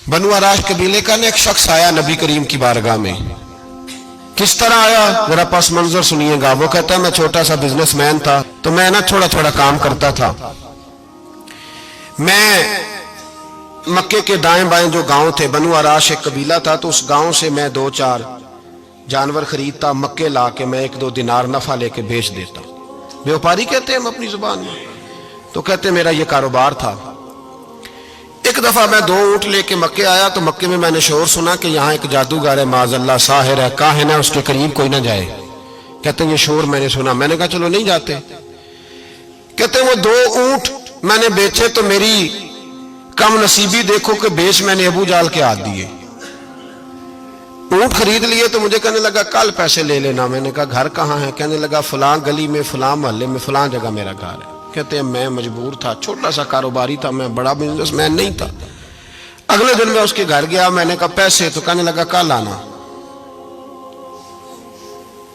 बनु आराश कबीले का ना एक शख्स आया नबी करीम की बारगाह में। किस तरह आया जरा पस मंजर सुनिएगा। वो कहता है मैं छोटा सा बिजनेसमैन था, तो मैं ना थोड़ा थोड़ा काम करता था। मैं मक्के के दाएं बाएं जो गांव थे, बनु आराश एक कबीला था, तो उस गांव से मैं 2-4 जानवर खरीदता, मक्के ला के मैं 1-2 दिनार नफा लेके बेच देता। व्यापारी कहते हैं हम अपनी जुबान में, तो कहते मेरा ये कारोबार था। एक दफा मैं 2 ऊंट लेके मक्के आया, तो मक्के में मैंने शोर सुना कि यहाँ एक जादूगर है, माज़अल्लाह साहिर है, काहिन है, उसके करीब कोई ना जाए। कहते ये शोर मैंने सुना। मैंने कहा चलो नहीं जाते। कहते वो 2 ऊंट मैंने बेचे तो मेरी कम नसीबी देखो कि बेच मैंने अबू जाल के हाथ दिए। ऊंट खरीद लिए तो मुझे कहने लगा कल पैसे ले लेना। मैंने कहा घर कहाँ है? कहने लगा फलां गली में, फलां मोहल्ले में, फलां जगह मेरा घर है। कहते हैं मैं मजबूर था, छोटा सा कारोबारी था, मैं बड़ा बिजनेसमैन नहीं था। अगले दिन मैं उसके घर गया, मैंने कहा पैसे? तो कहने लगा कल आना।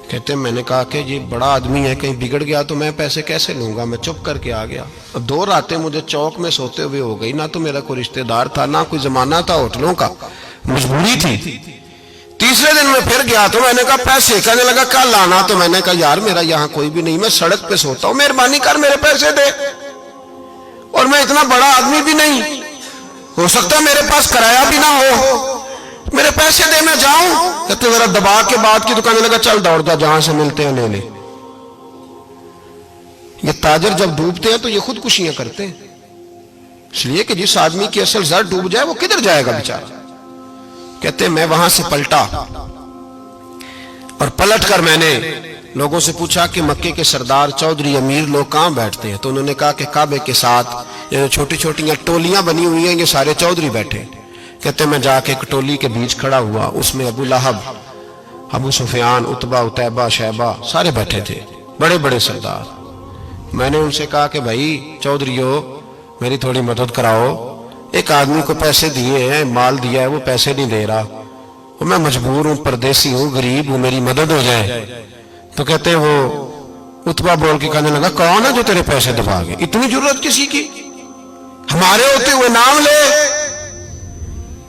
कहते हैं मैंने कहा कि ये बड़ा आदमी है, कहीं बिगड़ गया तो मैं पैसे कैसे लूंगा? मैं चुप करके आ गया। अब 2 रातें मुझे चौक में सोते हुए हो गई। ना तो मेरा कोई रिश्तेदार था, ना कोई जमाना था होटलों का, मजबूरी थी। तीसरे दिन मैं फिर गया तो मैंने कहा पैसे? कहने लगा कल आना। तो मैंने कहा यार मेरा यहाँ कोई भी नहीं, मैं सड़क पे सोता हूँ, मेहरबानी कर मेरे पैसे दे। और मैं इतना बड़ा आदमी भी नहीं, हो सकता है मेरे पास किराया भी ना हो, मेरे पैसे दे मैं जाऊं। कहते जरा दबा के बात की। तो कहने लगा चल दौड़ जा, जहां से मिलते हैं ले ले। ये ताजर जब डूबते हैं तो ये खुदकुशियां करते हैं, इसलिए कि जिस आदमी की असल जर डूब जाए वो किधर जाएगा बेचारा। कहते मैं वहां से पलटा और पलट कर मैंने लोगों से पूछा कि मक्के के सरदार, चौधरी, अमीर लोग कहां बैठते हैं? तो उन्होंने कहा कि काबे के साथ ये छोटी छोटी टोलियां बनी हुई हैं, ये सारे चौधरी बैठे। कहते मैं जाके एक टोली के बीच खड़ा हुआ, उसमें अबू लहब, अबू सुफियान, उतबा, उतैबा, शैबा सारे बैठे थे, बड़े बड़े सरदार। मैंने उनसे कहा कि भाई चौधरीओ मेरी थोड़ी मदद कराओ, एक आदमी को पैसे दिए हैं, माल दिया है, वो पैसे नहीं दे रहा, और मैं मजबूर हूं, परदेसी हूं, गरीब हूं, मेरी मदद हो जाए। तो कहते वो उतबा बोल के कहने लगा कौन है जो तेरे पैसे दबागे? इतनी जरूरत किसी की? हमारे होते हुए नाम ले।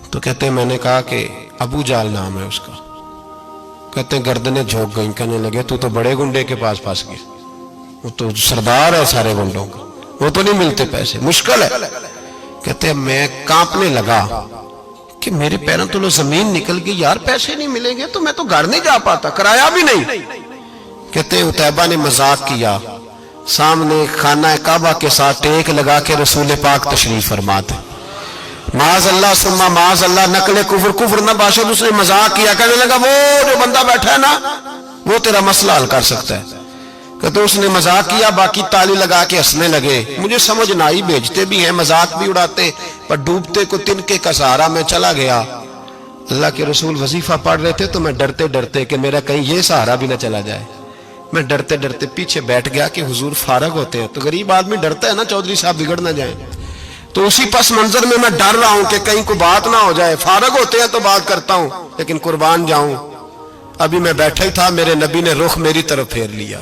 तो कहते मैंने कहा कि अबू जाल नाम है उसका। कहते गर्दनें झोंक गई। कहने लगे तू तो बड़े गुंडे के पास फंस गया, वो तो सरदार है सारे गुंडों का, वो तो नहीं मिलते पैसे, मुश्किल है। कहते मैं कांपने लगा कि मेरे पैरों तो जमीन निकल गई, यार पैसे नहीं मिलेंगे तो मैं तो घर नहीं जा पाता, किराया भी नहीं। कहते उतैबा ने मजाक किया, सामने खाना काबा के साथ टेक लगा के रसूल पाक तशरीफ फरमाते, माज अल्लाह सुम्मा माज अल्लाह, नकले कुफर, कुफर न बाशद। उसने मजाक किया, कहने लगा वो जो बंदा बैठा है ना वो तेरा मसला हल कर सकता है। कहते उसने मजाक किया, बाकी ताली लगा के हंसने लगे। मुझे समझ ना आई, भेजते भी हैं, मजाक भी उड़ाते, पर डूबते को तिनके का सहारा मैं चला गया। अल्लाह के रसूल वजीफा पढ़ रहे थे तो मैं डरते डरते कि मेरा कहीं ये सहारा भी ना चला जाए, मैं डरते डरते पीछे बैठ गया कि हुजूर फारग होते हैं। तो गरीब आदमी डरता है ना चौधरी साहब बिगड़ ना जाए, तो उसी पस मंजर में मैं डर रहा हूं कि कहीं कोई बात ना हो जाए। फारग होते हैं तो बात करता हूं, लेकिन कुर्बान जाऊं। अभी मैं बैठा ही था, मेरे नबी ने रुख मेरी तरफ फेर लिया।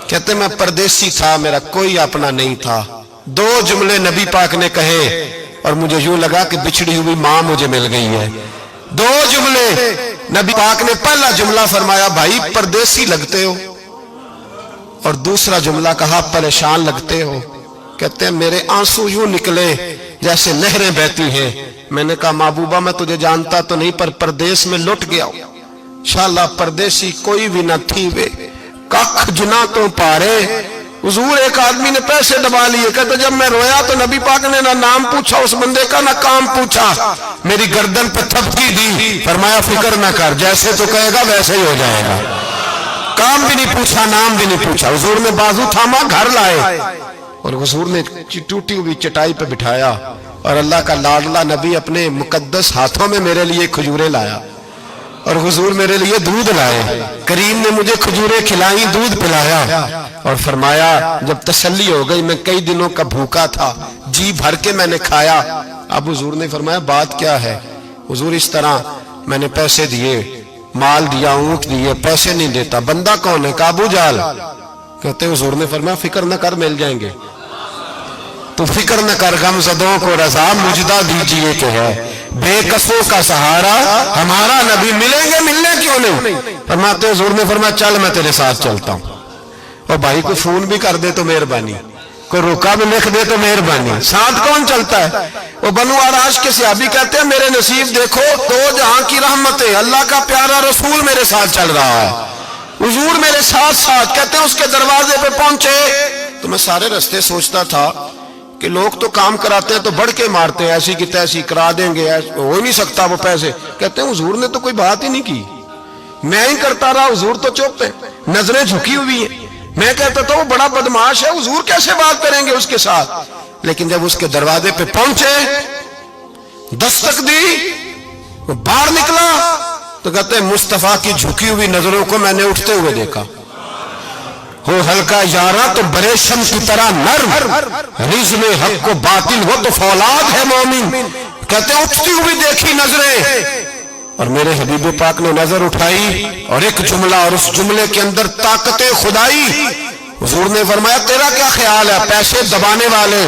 कहते मैं परदेसी था, मेरा कोई अपना नहीं था। 2 जुमले नबी पाक ने कहे और मुझे यूं लगा कि बिछड़ी हुई मां मुझे मिल गई है। 2 जुमले नबी पाक ने, पहला जुमला फरमाया भाई परदेसी लगते हो, और दूसरा जुमला कहा परेशान लगते हो। कहते हैं मेरे आंसू यूं निकले जैसे नहरें बहती हैं। मैंने कहा महबूबा मैं तुझे जानता तो नहीं, पर परदेश में लुट गया हूं। शाला परदेसी कोई भी न थी वे, कख जना तो पारे। हुजूर एक आदमी ने पैसे दबा लिए। कहते जब मैं रोया तो नबी पाक ने ना नाम पूछा उस बंदे का, ना काम पूछा, मेरी गर्दन पे थपकी दी, फरमाया फिक्र ना कर, जैसे तो कहेगा वैसे ही हो जाएगा। काम भी नहीं पूछा, नाम भी नहीं पूछा। हुजूर ने बाजू थामा, घर लाए, और हुजूर ने टूटी हुई चटाई पे बिठाया, और अल्लाह का लाडला नबी अपने मुकद्दस हाथों में मेरे लिए खजूरें लाया, और हुजूर मेरे लिए दूध लाए। करीम ने मुझे खजूरें खिलाई, दूध पिलाया, और फरमाया जब तसल्ली हो गई, मैं कई दिनों का भूखा था, जी भर के मैंने खाया। अब हुजूर ने फरमाया बात क्या है? हुजूर इस तरह मैंने पैसे दिए, माल दिया, ऊंट दिए, पैसे नहीं देता। बंदा कौन है? अबू जाल। कहते हुजूर ने फरमाया फिक्र न कर, मिल जाएंगे। तो फिक्र न कर, गमज़दों को रज़ा मुजदा दीजिए कि है। بے کسوں کا سہارا ہمارا نبی، ملیں گے ملنے کیوں نہیں؟ فرماتے حضور نے فرمایا چل میں تیرے ساتھ چلتا ہوں۔ اور بھائی کو فون بھی کر دے تو مہربانی، کوئی روکا بھی لکھ دے تو مہربانی، ساتھ کون چلتا ہے؟ وہ بنو آراش کے صحابی کہتے ہیں میرے نصیب دیکھو، دو جہاں کی رحمتیں، اللہ کا پیارا رسول میرے ساتھ چل رہا ہے، حضور میرے ساتھ ساتھ۔ کہتے ہیں اس کے دروازے پہ پہنچے تو میں سارے رستے سوچتا تھا کہ لوگ تو کام کراتے ہیں تو بڑھ کے مارتے ہیں، ایسی کی تیسی کرا دیں گے، ہو ہی نہیں سکتا وہ پیسے۔ کہتے ہیں حضور نے تو کوئی بات ہی نہیں کی، میں ہی کرتا رہا، حضور تو چپ ہے، نظریں جھکی ہوئی ہیں۔ میں کہتا تھا وہ بڑا بدماش ہے، حضور کیسے بات کریں گے اس کے ساتھ؟ لیکن جب اس کے دروازے پہ پہنچے، دستک دی، وہ باہر نکلا تو کہتے ہیں مصطفیٰ کی جھکی ہوئی نظروں کو میں نے اٹھتے ہوئے دیکھا۔ ہو ہلکا یاراں تو بریشم کی طرح نرم، رزم حق کو باطل ہو تو فولاد ہے مومن۔ کہتے ہیں اٹھتی ہوئی دیکھی نظریں، اور میرے حبیب پاک نے نظر اٹھائی اور ایک جملہ، اور اس جملے کے اندر طاقت خدائی۔ حضور نے فرمایا تیرا کیا خیال ہے؟ پیسے دبانے والے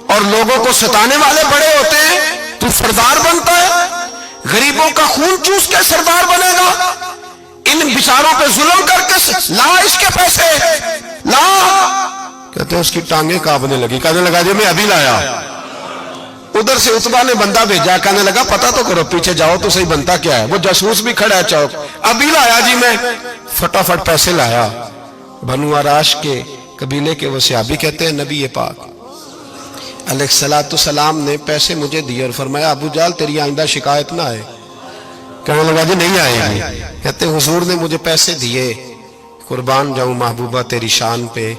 اور لوگوں کو ستانے والے بڑے ہوتے ہیں، تو سردار بنتا ہے؟ غریبوں کا خون چوس کے سردار بنے گا؟ ان بیچاروں پہ ظلم کر کے لا اس کے پیسے لا۔ کہتے ہیں اس کی ٹانگیں کانپنے لگی، کہنے لگا جی میں ابھی لایا۔ ادھر سے عتبہ نے بندہ بھیجا، کہنے لگا پتہ تو کرو، پیچھے جاؤ تو صحیح بنتا کیا ہے۔ وہ جاسوس بھی کھڑا ہے چوک، ابھی لایا جی میں، فٹافٹ پیسے لایا۔ بنو آراش کے قبیلے کے وہ صحابی کہتے ہیں نبی پاک علیہ السلام نے پیسے مجھے دیے اور فرمایا ابو جال تیری آئندہ شکایت نہ آئے۔ کہنے لگا جی نہیں آئے گی۔ کہتے ہیں حضور نے مجھے پیسے دیے، قربان جاؤں محبوبہ تیری شان پہ،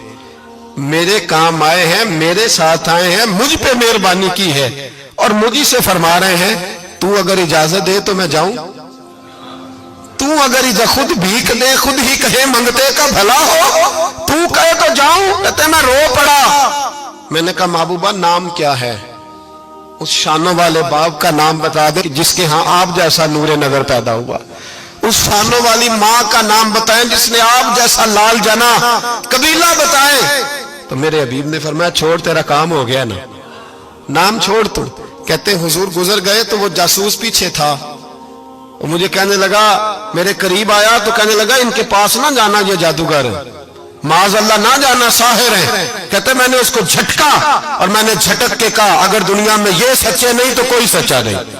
میرے کام آئے ہیں، میرے ساتھ آئے ہیں، مجھ پہ مہربانی کی ہے، اور مجھے سے فرما رہے ہیں تو اگر اجازت دے تو میں جاؤں، تو اگر خود بھیک دے، خود ہی کہے منگتے کا بھلا ہو، تو کہے تو جاؤں۔ کہتے ہیں میں رو پڑا۔ میں نے کہا محبوبہ نام کیا ہے؟ اس شانوں والے باپ کا نام بتا دے جس کے ہاں آپ جیسا نور نظر پیدا ہوا، اس شانوں والی ماں کا نام بتائیں جس نے آپ جیسا لال جنا، قبیلہ بتائیں۔ تو میرے حبیب نے فرمایا چھوڑ تیرا کام ہو گیا نا، نام چھوڑ تو۔ کہتے ہیں حضور گزر گئے تو وہ جاسوس پیچھے تھا، وہ مجھے کہنے لگا، میرے قریب آیا تو کہنے لگا ان کے پاس نہ جانا، یہ جادوگر معاذ اللہ نہ جانا، ساحر ہیں۔ کہتے میں نے اس کو جھٹکا اور میں نے جھٹک کے کہا اگر دنیا میں یہ سچے نہیں تو کوئی سچا نہیں،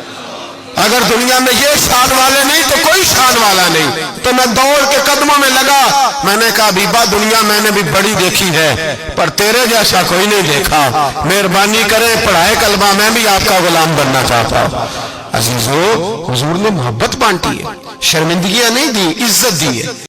اگر دنیا میں یہ شان والے نہیں تو کوئی شان والا نہیں۔ تو میں دوڑ کے قدموں میں لگا، میں نے کہا حبیبہ دنیا میں نے بھی بڑی دیکھی ہے پر تیرے جیسا کوئی نہیں دیکھا، مہربانی کرے پڑھائے کلمہ، میں بھی آپ کا غلام بننا چاہتا ہوں۔ عزیزو حضور نے محبت بانٹی ہے، شرمندگیاں نہیں دی، عزت دی ہے۔